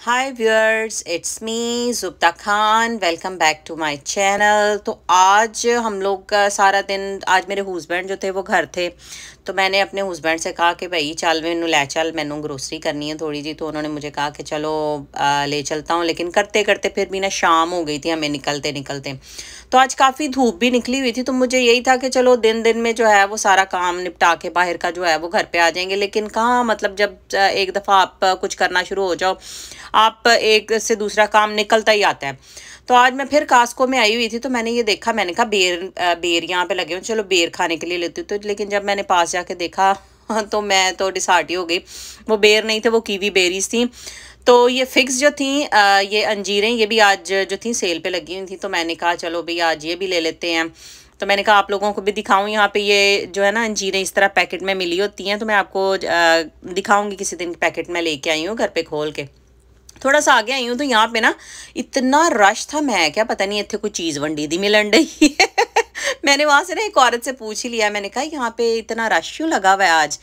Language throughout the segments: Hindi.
Hi viewers, it's me Zubta Khan. Welcome back to my channel. तो आज हम लोग का सारा दिन, आज मेरे हस्बैंड जो थे वो घर थे, तो मैंने अपने हस्बैंड से कहा कि भाई चल मैनू लै चल, मैनू ग्रोसरी करनी है थोड़ी जी। तो उन्होंने मुझे कहा कि चलो ले चलता हूँ। लेकिन करते करते फिर भी ना शाम हो गई थी हमें निकलते निकलते। तो आज काफ़ी धूप भी निकली हुई थी, तो मुझे यही था कि चलो दिन दिन में जो है वो सारा काम निपटा के बाहर का जो है वो घर पे आ जाएंगे। लेकिन कहाँ, मतलब जब एक दफ़ा आप कुछ करना शुरू हो जाओ, आप एक से दूसरा काम निकलता ही आता है। तो आज मैं फिर कास्को में आई हुई थी, तो मैंने ये देखा, मैंने कहा बेर यहाँ पे लगे हुए, चलो बेर खाने के लिए लेती हूँ। तो लेकिन जब मैंने पास जाके देखा तो मैं तो डिसहार्ट ही हो गई। वो बेर नहीं थे, वो कीवी बेरीज थी। तो ये फिक्स जो थी, ये अंजीरें, ये भी आज जो थी सेल पे लगी हुई थी। तो मैंने कहा चलो भाई आज ये भी ले लेते हैं। तो मैंने कहा आप लोगों को भी दिखाऊं। यहाँ पे ये जो है ना अंजीरें इस तरह पैकेट में मिली होती हैं, तो मैं आपको दिखाऊंगी किसी दिन। पैकेट में लेके आई हूँ घर पे खोल के। थोड़ा सा आगे आई हूँ तो यहाँ पे ना इतना रश था, मैं क्या पता नहीं इतने कोई चीज़ वंडी दी मिलन रही है। मैंने वहाँ से ना एक औरत से पूछ ही लिया, मैंने कहा यहाँ पे इतना रश क्यों लगा हुआ है आज।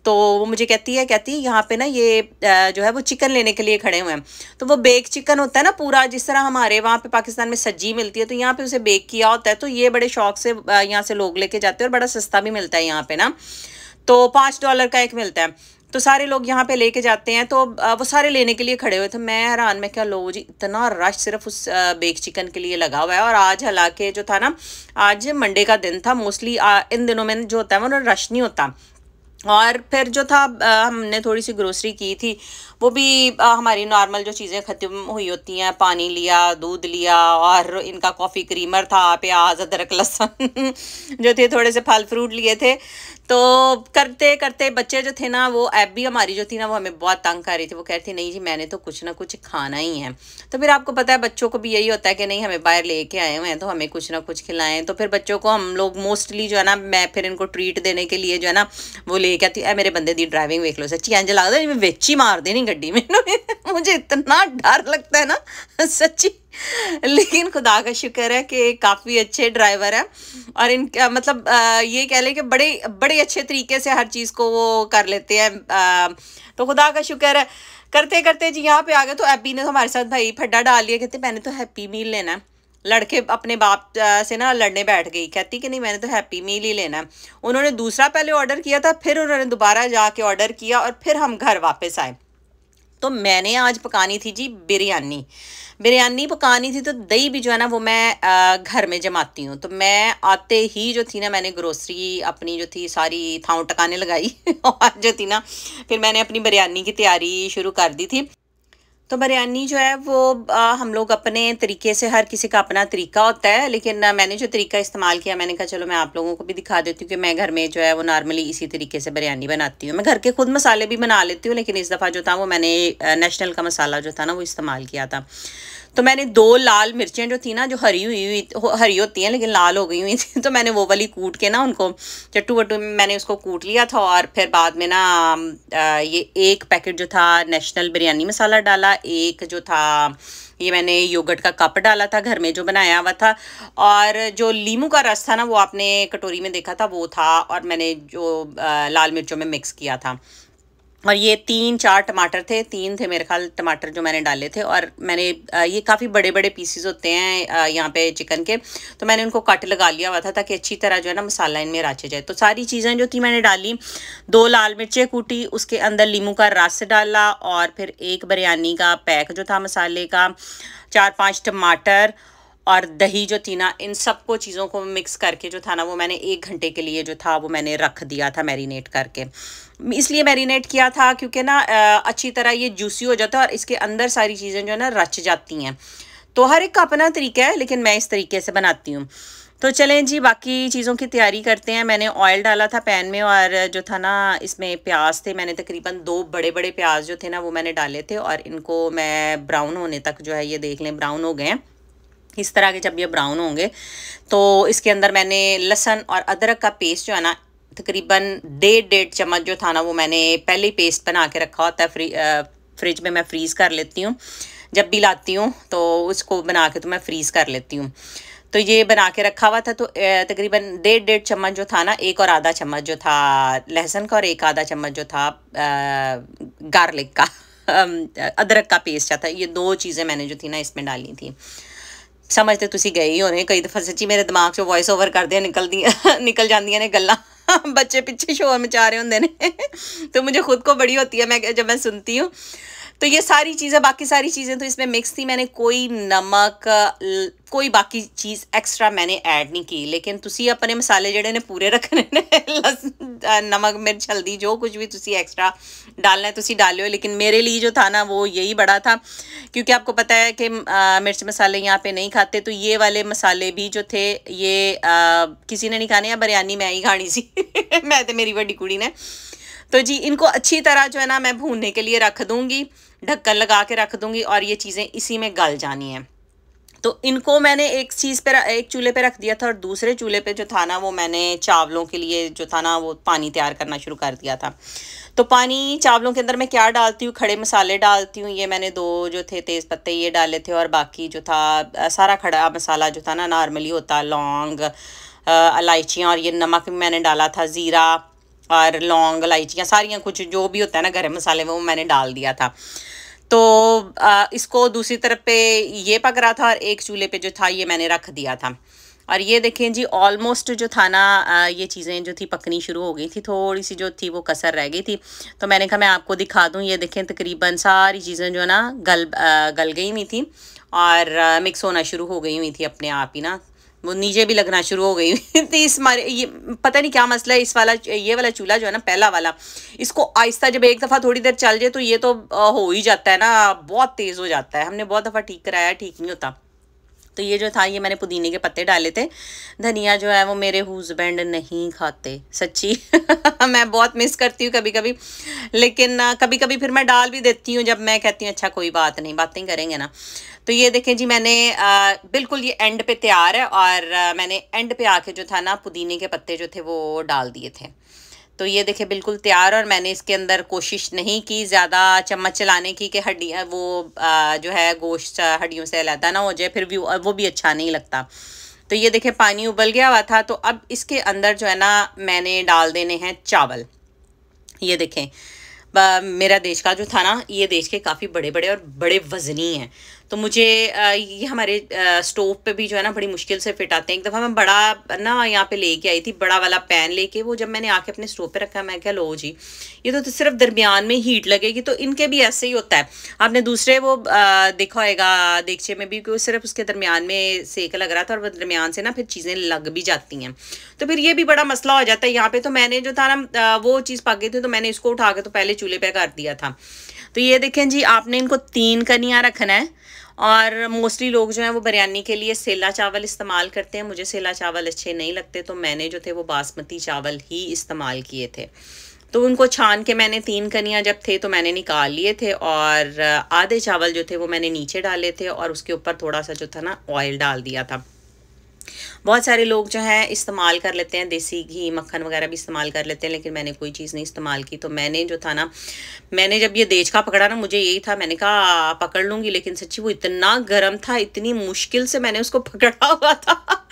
तो वो मुझे कहती है यहाँ पे ना ये जो है वो चिकन लेने के लिए खड़े हुए हैं। तो वो बेक चिकन होता है ना पूरा, जिस तरह हमारे वहाँ पे पाकिस्तान में सज्जी मिलती है, तो यहाँ पे उसे बेक किया होता है। तो ये बड़े शौक से यहाँ से लोग लेके जाते हैं, और बड़ा सस्ता भी मिलता है यहाँ पे ना। तो $5 का एक मिलता है। तो सारे लोग यहाँ पे लेके जाते हैं। तो वो सारे लेने के लिए खड़े हुए थे। मैं हैरान, मैं क्या लो जी, इतना रश सिर्फ उस बेक चिकन के लिए लगा हुआ है। और आज हालांकि जो था ना, आज मंडे का दिन था। मोस्टली इन दिनों में जो होता है वो रश नहीं होता। और फिर जो था हमने थोड़ी सी ग्रोसरी की थी, वो भी हमारी नॉर्मल जो चीज़ें ख़त्म हुई होती हैं, पानी लिया, दूध लिया, और इनका कॉफ़ी क्रीमर था, प्याज अदरक लहसुन जो थे, थोड़े से फल फ्रूट लिए थे। तो करते करते बच्चे जो थे ना, वो ऐप भी हमारी जो थी ना वो हमें बहुत तंग कर रही थी। वो कहती नहीं जी मैंने तो कुछ ना कुछ खाना ही है। तो फिर आपको पता है बच्चों को भी यही होता है कि नहीं हमें बाहर लेके आए हुए हैं तो हमें कुछ ना कुछ खिलाएं। तो फिर बच्चों को हम लोग मोस्टली जो है ना, मैं फिर इनको ट्रीट देने के लिए जो है ना वो लेके आती है। मेरे बंदे दी ड्राइविंग वेख लो, सच्ची इंज लगता है मैं वेची मार देनी गड्डी में। मुझे इतना डर लगता है ना सच्ची। लेकिन खुदा का शुक्र है कि काफ़ी अच्छे ड्राइवर हैं, और इनका मतलब ये कह लें कि बड़े बड़े अच्छे तरीके से हर चीज़ को वो कर लेते हैं। तो खुदा का शुक्र है। करते करते जी यहाँ पे आ गए। तो एबी ने तो हमारे साथ भाई फड्डा डाल लिया, कहते मैंने तो हैप्पी मील लेना है। लड़के अपने बाप से ना लड़ने बैठ गई, कहती कि नहीं मैंने तो हैप्पी मील ही लेना है। उन्होंने दूसरा पहले ऑर्डर किया था, फिर उन्होंने दोबारा जाके ऑर्डर किया, और फिर हम घर वापस आए। तो मैंने आज पकानी थी जी बिरयानी। बिरयानी पकानी थी, तो दही भी जो है ना वो मैं घर में जमाती हूँ। तो मैं आते ही जो थी ना, मैंने ग्रोसरी अपनी जो थी सारी थाव टकाने लगाई और जो थी ना फिर मैंने अपनी बिरयानी की तैयारी शुरू कर दी थी। तो बिरयानी जो है वो हम लोग अपने तरीके से, हर किसी का अपना तरीका होता है, लेकिन मैंने जो तरीका इस्तेमाल किया, मैंने कहा चलो मैं आप लोगों को भी दिखा देती हूँ कि मैं घर में जो है वो नॉर्मली इसी तरीके से बिरयानी बनाती हूँ। मैं घर के खुद मसाले भी बना लेती हूँ, लेकिन इस दफ़ा जो था वो मैंने नेशनल का मसाला जो था ना वो इस्तेमाल किया था। तो मैंने 2 लाल मिर्चें जो थी ना, जो हरी होती हैं लेकिन लाल हो गई हुई थी, तो मैंने वो वाली कूट के ना उनको चट्टू वट्टू में मैंने उसको कूट लिया था। और फिर बाद में ना ये एक पैकेट जो था नेशनल बिरयानी मसाला डाला, एक जो था ये मैंने योगर्ट का कप डाला था घर में जो बनाया हुआ था, और जो लीमू का रस था ना वो आपने कटोरी में देखा था वो था, और मैंने जो लाल मिर्चों में मिक्स किया था। और ये 3-4 टमाटर थे, 3 थे मेरे ख्याल टमाटर जो मैंने डाले थे। और मैंने ये काफ़ी बड़े बड़े पीसीज होते हैं यहाँ पे चिकन के, तो मैंने उनको कट लगा लिया हुआ था ताकि अच्छी तरह जो है ना मसाला इनमें राचे जाए। तो सारी चीज़ें जो थी मैंने डाली, 2 लाल मिर्चें कूटी, उसके अंदर लीमू का रस डाला, और फिर एक बिरयानी का पैक जो था मसाले का, 4-5 टमाटर और दही जो थी ना, इन सबको चीज़ों को मिक्स करके जो था ना वो मैंने 1 घंटे के लिए जो था वो मैंने रख दिया था मैरिनेट करके। इसलिए मैरिनेट किया था क्योंकि ना अच्छी तरह ये जूसी हो जाता है और इसके अंदर सारी चीज़ें जो है ना रच जाती हैं। तो हर एक का अपना तरीका है, लेकिन मैं इस तरीके से बनाती हूँ। तो चलें जी बाकी चीज़ों की तैयारी करते हैं। मैंने ऑयल डाला था पैन में, और जो था ना इसमें प्याज थे, मैंने तकरीबन 2 बड़े बड़े प्याज जो थे ना वो मैंने डाले थे, और इनको मैं ब्राउन होने तक जो है ये देख लें ब्राउन हो गए हैं। इस तरह के जब ये ब्राउन होंगे तो इसके अंदर मैंने लहसुन और अदरक का पेस्ट जो है ना तकरीबन 1.5 चम्मच जो था ना वो मैंने पहले ही पेस्ट बना के रखा होता है। फ्रिज में मैं फ्रीज़ कर लेती हूँ, जब भी लाती हूँ तो उसको बना के तो मैं फ्रीज़ कर लेती हूँ। तो ये बना के रखा हुआ था। तो तकरीबन 1.5 चम्मच जो था ना, 1 और आधा चम्मच जो था लहसुन का, और 1 आधा चम्मच जो था गार्लिक का अदरक का पेस्ट आता है। ये 2 चीज़ें मैंने जो थी ना इसमें डाली थी। समझते तुसी गए ही होने, कई दफ़ा सच्ची मेरे दिमाग से वॉइस ओवर कर दिया निकल जांदियां ने गल्लां बच्चे पीछे शोर मचा रहे होंदे ने तो मुझे खुद को बड़ी होती है मैं जब मैं सुनती हूँ। तो ये सारी चीज़ें, बाकी सारी चीज़ें तो इसमें मिक्स थी। मैंने कोई नमक कोई बाकी चीज़ एक्स्ट्रा मैंने ऐड नहीं की। लेकिन तुसी अपने मसाले जेडे ने पूरे रखने ने नमक मिर्च हल्दी जो कुछ भी तुसी एक्स्ट्रा डालना है तुसी डालियो। लेकिन मेरे लिए जो था ना वो यही बड़ा था, क्योंकि आपको पता है कि मिर्च मसाले यहाँ पे नहीं खाते। तो ये वाले मसाले भी जो थे ये किसी ने नहीं खाने, या बिरयानी मैं ही खानी सी मैं तो मेरी बड़ी कुड़ी ने। तो जी इनको अच्छी तरह जो है ना मैं भूनने के लिए रख दूंगी, ढक्कन लगा के रख दूंगी और ये चीज़ें इसी में गल जानी है। तो इनको मैंने एक चूल्हे पे रख दिया था और दूसरे चूल्हे पे जो था ना वो मैंने चावलों के लिए जो था ना वो पानी तैयार करना शुरू कर दिया था। तो पानी चावलों के अंदर मैं क्या डालती हूँ, खड़े मसाले डालती हूँ। ये मैंने 2 जो थे तेज़ पत्ते ये डाले थे, और बाकी जो था सारा खड़ा मसाला जो था ना नॉर्मली होता, लौंग इलायचियाँ, और ये नमक भी मैंने डाला था, ज़ीरा और लौंग इलायचियाँ सारियाँ कुछ जो भी होता है ना गरम मसाले में वो मैंने डाल दिया था। तो इसको दूसरी तरफ पे ये पक रहा था और एक चूल्हे पे जो था ये मैंने रख दिया था। और ये देखें जी ऑलमोस्ट जो था ना ये चीज़ें जो थी पकनी शुरू हो गई थी, थोड़ी सी जो थी वो कसर रह गई थी। तो मैंने कहा मैं आपको दिखा दूँ। ये देखें तकरीबन सारी चीज़ें जो है ना गल गई हुई थी और मिक्स होना शुरू हो गई हुई थी अपने आप ही ना, वो नीचे भी लगना शुरू हो गई थी। इस मारे ये पता नहीं क्या मसला है, ये वाला चूल्हा जो है ना पहला वाला, इसको आहिस्ता जब एक दफ़ा थोड़ी देर चल जाए तो ये तो हो ही जाता है ना, बहुत तेज़ हो जाता है। हमने बहुत दफ़ा ठीक कराया, ठीक नहीं होता। तो ये जो था ये मैंने पुदीने के पत्ते डाले थे। धनिया जो है वो मेरे हस्बैंड नहीं खाते सच्ची मैं बहुत मिस करती हूँ कभी कभी, लेकिन कभी कभी फिर मैं डाल भी देती हूँ जब मैं कहती हूँ अच्छा कोई बात नहीं, बातें करेंगे ना। तो ये देखें जी मैंने बिल्कुल ये एंड पे तैयार है, और मैंने एंड पे आके जो था ना पुदीने के पत्ते जो थे वो डाल दिए थे। तो ये देखें बिल्कुल तैयार। और मैंने इसके अंदर कोशिश नहीं की ज़्यादा चम्मच चलाने की कि हड्डियाँ वो जो है गोश्त हड्डियों से अलहदा ना हो जाए, फिर भी वो भी अच्छा नहीं लगता। तो ये देखें पानी उबल गया हुआ था। तो अब इसके अंदर जो है ना मैंने डाल देने हैं चावल। ये देखें मेरा देश का जो था ना ये देश के काफ़ी बड़े बड़े और बड़े वज़नी हैं। तो मुझे ये हमारे स्टोव पे भी जो है ना बड़ी मुश्किल से फिट आते हैं। एक दफ़ा मैं बड़ा ना यहाँ पे लेके आई थी, बड़ा वाला पैन लेके, वो जब मैंने आके अपने स्टोव पे रखा मैं क्या लो जी ये तो सिर्फ दरमियान में हीट लगेगी। तो इनके भी ऐसे ही होता है, आपने दूसरे वो देखा होगा देगचे में भी सिर्फ उसके दरमियान में सेक लग रहा था और वो दरमियान से ना फिर चीज़ें लग भी जाती हैं। तो फिर ये भी बड़ा मसला हो जाता है यहाँ पे। तो मैंने जो था ना वो चीज़ पक गई थी तो मैंने इसको उठा के तो पहले चूल्हे पे कर दिया था। तो ये देखें जी आपने इनको 3 कनियाँ रखना है। और मोस्टली लोग जो हैं वो बिरयानी के लिए सेला चावल इस्तेमाल करते हैं, मुझे सेला चावल अच्छे नहीं लगते, तो मैंने जो थे वो बासमती चावल ही इस्तेमाल किए थे। तो उनको छान के मैंने 3 कनियाँ जब थे तो मैंने निकाल लिए थे, और आधे चावल जो थे वो मैंने नीचे डाले थे और उसके ऊपर थोड़ा सा जो था ना ऑयल डाल दिया था। बहुत सारे लोग जो हैं इस्तेमाल कर लेते हैं देसी घी मक्खन वगैरह भी इस्तेमाल कर लेते हैं, लेकिन मैंने कोई चीज़ नहीं इस्तेमाल की। तो मैंने जो था ना मैंने जब ये देचका पकड़ा ना मुझे यही था, मैंने कहा पकड़ लूँगी, लेकिन सच्ची वो इतना गर्म था, इतनी मुश्किल से मैंने उसको पकड़ा हुआ था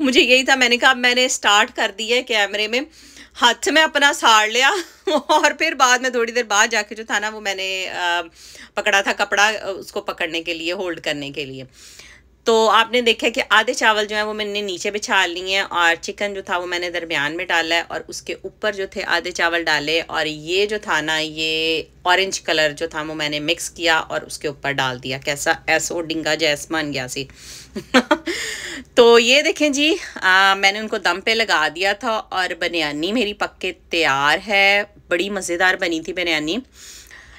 मुझे यही था, मैंने कहा मैंने स्टार्ट कर दिया है कैमरे में, हाथ में अपना साड़ लिया और फिर बाद में थोड़ी देर बाद जाके जो था ना वो मैंने पकड़ा था कपड़ा उसको पकड़ने के लिए, होल्ड करने के लिए। तो आपने देखा कि आधे चावल जो है वो मैंने नीचे बिछा लिए हैं और चिकन जो था वो मैंने दरमियान में डाला है और उसके ऊपर जो थे आधे चावल डाले, और ये जो था ना ये ऑरेंज कलर जो था वो मैंने मिक्स किया और उसके ऊपर डाल दिया। कैसा ऐसो डिंगा जैसमान गया सी तो ये देखें जी मैंने उनको दम पे लगा दिया था और बिरयानी मेरी पक के तैयार है। बड़ी मज़ेदार बनी थी बिरयानी,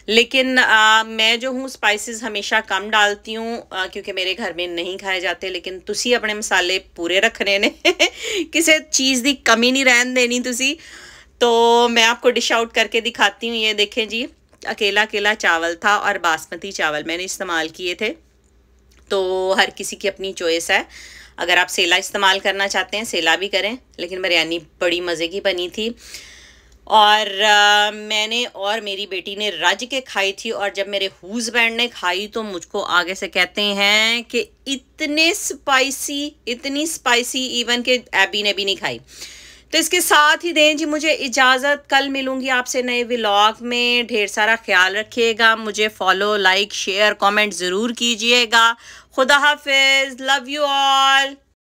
लेकिन मैं जो हूँ स्पाइसेस हमेशा कम डालती हूँ क्योंकि मेरे घर में नहीं खाए जाते। लेकिन तुसी अपने मसाले पूरे रखने ने किसी चीज़ की कमी नहीं रहन देनी तुसी। तो मैं आपको डिश आउट करके दिखाती हूँ। ये देखें जी अकेला अकेला चावल था और बासमती चावल मैंने इस्तेमाल किए थे। तो हर किसी की अपनी चॉइस है, अगर आप सेला इस्तेमाल करना चाहते हैं सेला भी करें, लेकिन बिरयानी बड़ी मज़े की बनी थी। और मैंने और मेरी बेटी ने रज के खाई थी, और जब मेरे हस्बैंड ने खाई तो मुझको आगे से कहते हैं कि इतनी स्पाइसी इवन कि एबी ने भी नहीं खाई। तो इसके साथ ही दें जी मुझे इजाज़त। कल मिलूंगी आपसे नए व्लॉग में। ढेर सारा ख्याल रखिएगा। मुझे फॉलो, लाइक, शेयर, कमेंट ज़रूर कीजिएगा। खुदा हाफिज़। Love you all.